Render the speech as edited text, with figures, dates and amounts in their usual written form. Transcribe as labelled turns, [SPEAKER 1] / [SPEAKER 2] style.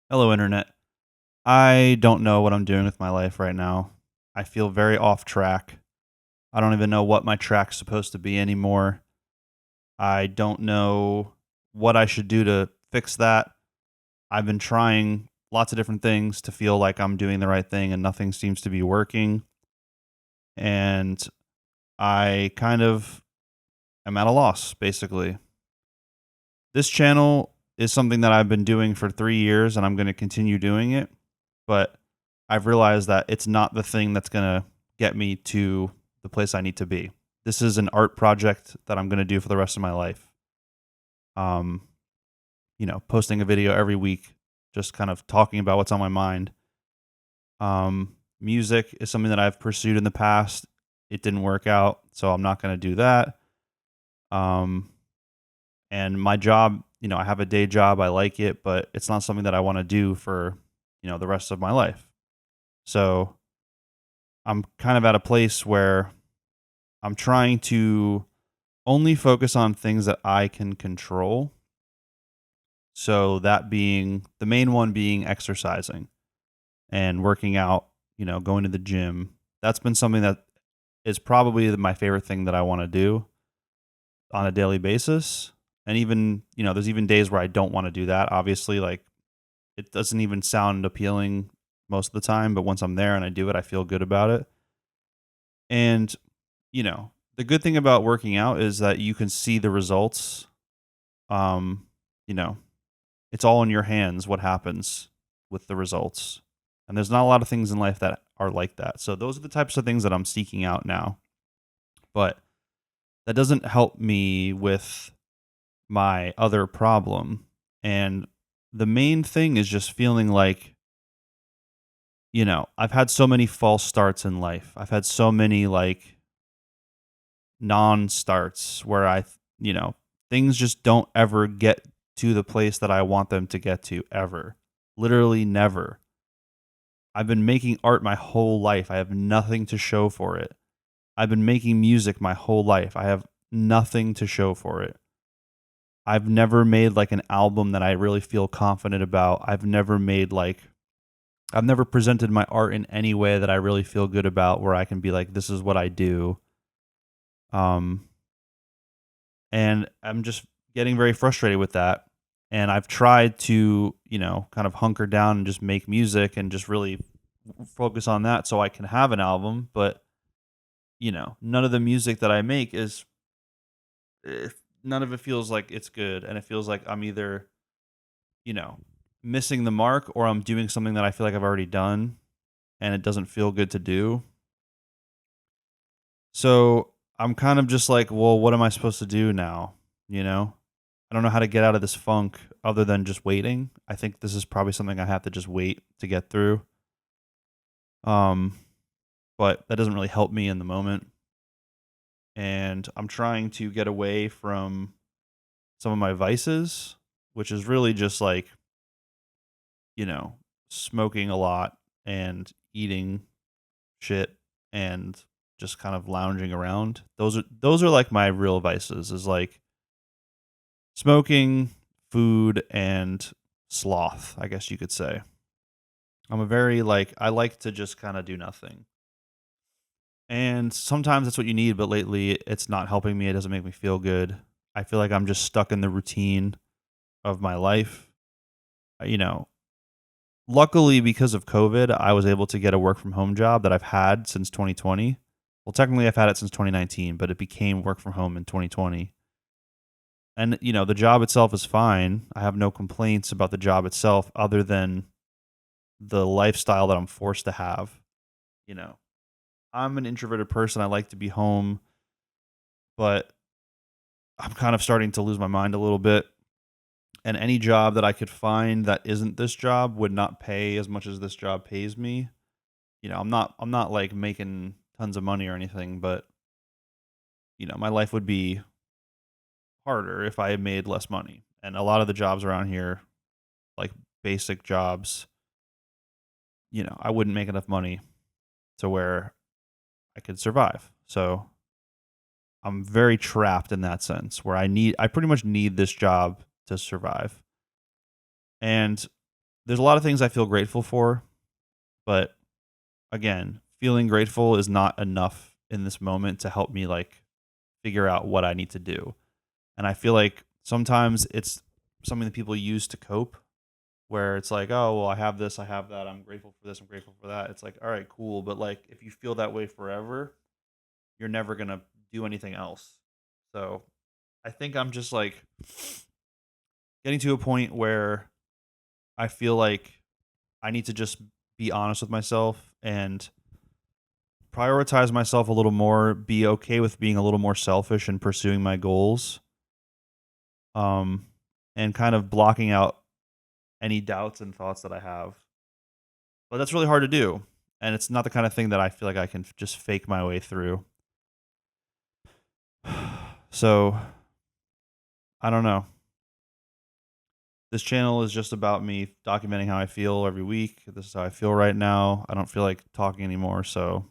[SPEAKER 1] Hello, Internet. I don't know what I'm doing with my life right now. I feel very off track. I don't even know what my track's supposed to be anymore. I don't know what I should do to fix that. I've been trying lots of different things to feel like I'm doing the right thing, and nothing seems to be working. And I kind of am at a loss, basically. This channel is something that I've been doing for 3 years, and I'm going to continue doing it. But I've realized that it's not the thing that's going to get me to the place I need to be. This is an art project that I'm going to do for the rest of my life. Um, posting a video every week, just kind of talking about what's on my mind. Music is something that I've pursued in the past. It didn't work out, so I'm not going to do that. Um, and my job, I have a day job. I like it, but it's not something that I want to do for, the rest of my life. So I'm kind of at a place where I'm trying to only focus on things that I can control. So that being the main one being exercising and working out, going to the gym. That's been something that is probably my favorite thing that I want to do on a daily basis. And even, there's even days where I don't want to do that. Obviously, like it doesn't even sound appealing most of the time, but once I'm there and I do it, I feel good about it. And the good thing about working out is that you can see the results. Um, you know, it's all in your hands what happens with the results. And there's not a lot of things in life that are like that. So those are the types of things that I'm seeking out now. But that doesn't help me with my other problem. And the main thing is just feeling like, I've had so many false starts in life. I've had so many like non-starts where things just don't ever get to the place that I want them to get to ever. Literally never. I've been making art my whole life. I have nothing to show for it. I've been making music my whole life. I have nothing to show for it. I've never made like an album that I really feel confident about. I've never presented my art in any way that I really feel good about where I can be like, this is what I do. Um, and I'm just getting very frustrated with that. And I've tried to, kind of hunker down and just make music and just really focus on that so I can have an album. But, none of the music that I make none of it feels like it's good. And it feels like I'm either, you know, missing the mark or I'm doing something that I feel like I've already done and it doesn't feel good to do. So I'm kind of just like, well, what am I supposed to do now? You know? I don't know how to get out of this funk other than just waiting. I think this is probably something I have to just wait to get through. Um, but that doesn't really help me in the moment. And I'm trying to get away from some of my vices, which is really just like, you know, smoking a lot and eating shit and just kind of lounging around. Those are like my real vices is like smoking, food, and sloth, I guess you could say. I'm a very like I like to just kind of do nothing. And sometimes that's what you need, but lately it's not helping me. It doesn't make me feel good. I feel like I'm just stuck in the routine of my life. You know, luckily because of COVID, I was able to get a work from home job that I've had since 2020. Well, technically I've had it since 2019, but it became work from home in 2020. And the job itself is fine. I have no complaints about the job itself other than the lifestyle that I'm forced to have. You know, I'm an introverted person. I like to be home, but I'm kind of starting to lose my mind a little bit. And any job that I could find that isn't this job would not pay as much as this job pays me. I'm not like making tons of money or anything, but my life would be harder if I had made less money. And a lot of the jobs around here, like basic jobs, I wouldn't make enough money to where I could survive. So I'm very trapped in that sense where I pretty much need this job to survive. And there's a lot of things I feel grateful for, but again, feeling grateful is not enough in this moment to help me like figure out what I need to do. And I feel like sometimes it's something that people use to cope, where it's like, oh, well, I have this, I have that, I'm grateful for this, I'm grateful for that. It's like, all right, cool. But like, if you feel that way forever, you're never going to do anything else. So I think I'm just like getting to a point where I feel like I need to just be honest with myself and prioritize myself a little more, be okay with being a little more selfish and pursuing my goals. Um and kind of blocking out any doubts and thoughts that I have. But that's really hard to do. And it's not the kind of thing that I feel like I can just fake my way through. So, I don't know. This channel is just about me documenting how I feel every week. This is how I feel right now. I don't feel like talking anymore, so